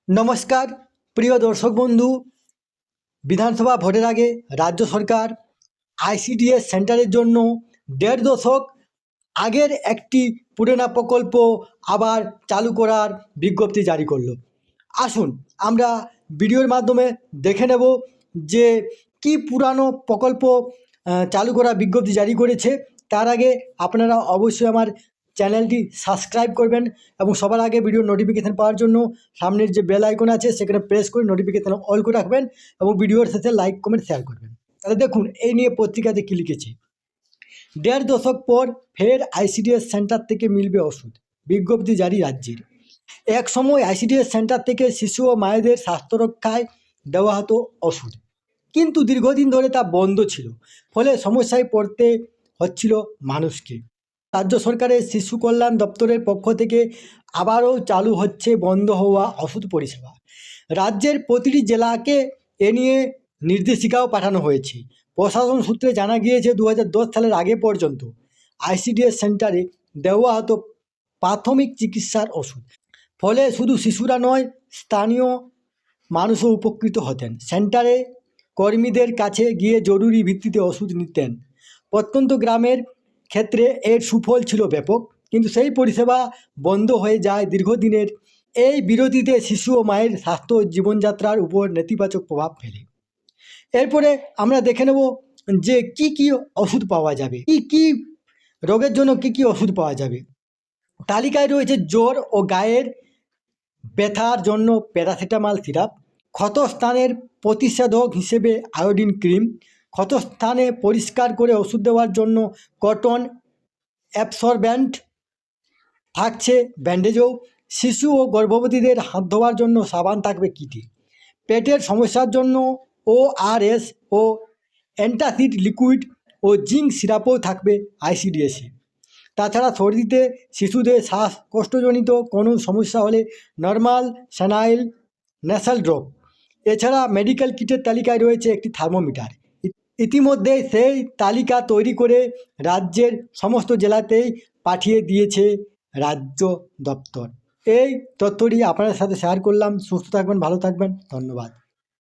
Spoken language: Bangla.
नमस्कार प्रिय दर्शक बंधु विधानसभा भोटर आगे राज्य सरकार आईसीडीएस सेंटारेर जोन्नो 1.5 दशक आगेर एकटी पुराना प्रकल्प आबार चालू करार विज्ञप्ति जारी करलो। आसुन आमरा भिडियोर माध्यमे देखे नेब जे कि पुरानो प्रकल्प चालू करार विज्ञप्ति जारी करेছে। तार आगे आपनारा अवश्य आमार चैनलटी सबस्क्राइब करबेन এবং সবার আগে ভিডিও নোটিফিকেশন পাওয়ার জন্য সামনের যে বেল আইকন আছে সেখানে প্রেস করে নোটিফিকেশন অল করে রাখবেন এবং ভিডিওর সাথে লাইক কমেন্ট শেয়ার করবেন। তাহলে দেখুন এই নিয়ে পত্রিকাতে কি লিখেছে। 1.5 দশক পর ফের আইসিডিএস সেন্টার থেকে মিলবে ওষুধ, বিজ্ঞপ্তি জারি রাজ্যের। এক সময় আইসিডিএস সেন্টার থেকে শিশু ও মায়েদের স্বাস্থ্য রক্ষায় দেওয়া হতো ওষুধ, কিন্তু দীর্ঘদিন ধরে তা বন্ধ ছিল, ফলে সমস্যায় পড়তে হচ্ছিল মানুষকে। রাজ্য সরকারের শিশু কল্যাণ দপ্তরের পক্ষ থেকে আবারও চালু হচ্ছে বন্ধ হওয়া ওষুধ পরিষেবা। রাজ্যের প্রতিটি জেলাকে এ নিয়ে নির্দেশিকাও পাঠানো হয়েছে। প্রশাসন সূত্রে জানা গিয়েছে 2010 সালের আগে পর্যন্ত আইসিডিএস সেন্টারে দেওয়া হতো প্রাথমিক চিকিৎসার ওষুধ, ফলে শুধু শিশুরা নয় স্থানীয় মানুষও উপকৃত হতেন। সেন্টারে কর্মীদের কাছে গিয়ে জরুরি ভিত্তিতে ওষুধ নিতেন। প্রত্যন্ত গ্রামের ক্ষেত্রে এর সুফল ছিল ব্যাপক, কিন্তু সেই পরিষেবা বন্ধ হয়ে যায় দীর্ঘদিনের এই বিরতিতে শিশু ও মায়ের স্বাস্থ্য ও জীবনযাত্রার উপর নেতিবাচক প্রভাব ফেলে। এরপরে আমরা দেখে নেব যে কি কি ওষুধ পাওয়া যাবে, কি রোগের জন্য কি ওষুধ পাওয়া যাবে। তালিকায় রয়েছে জ্বর ও গায়ের ব্যথার জন্য প্যারাসিটামল সিরাপ, ক্ষতস্থানের প্রতিষেধক হিসেবে আয়োডিন ক্রিম, ক্ষতস্থানে পরিষ্কার করে ওষুধ দেওয়ার জন্য কটন অ্যাবসরব্যান্ট থাকছে ব্যান্ডেজও, শিশু ও গর্ভবতীদের হাত ধোয়ার জন্য সাবান থাকবে কিটে, পেটের সমস্যার জন্য ওআরএস ও অ্যান্টাসিড লিকুইড ও জিঙ্ক সিরাপও থাকবে আইসিডিএসে। তাছাড়া সর্দিতে শিশুদের শ্বাসকষ্টজনিত কোনো সমস্যা হলে নর্মাল স্যানাইল ন্যাসাল ড্রপ। এছাড়া মেডিকেল কিটের তালিকায় রয়েছে একটি থার্মোমিটার। ইতিমধ্যে সেই তালিকা তৈরি করে রাজ্যের সমস্ত জেলাতেই পাঠিয়ে দিয়েছে রাজ্য দপ্তর। এই তথ্যটি আপনাদের সাথে শেয়ার করলাম। সুস্থ থাকবেন, ভালো থাকবেন, ধন্যবাদ।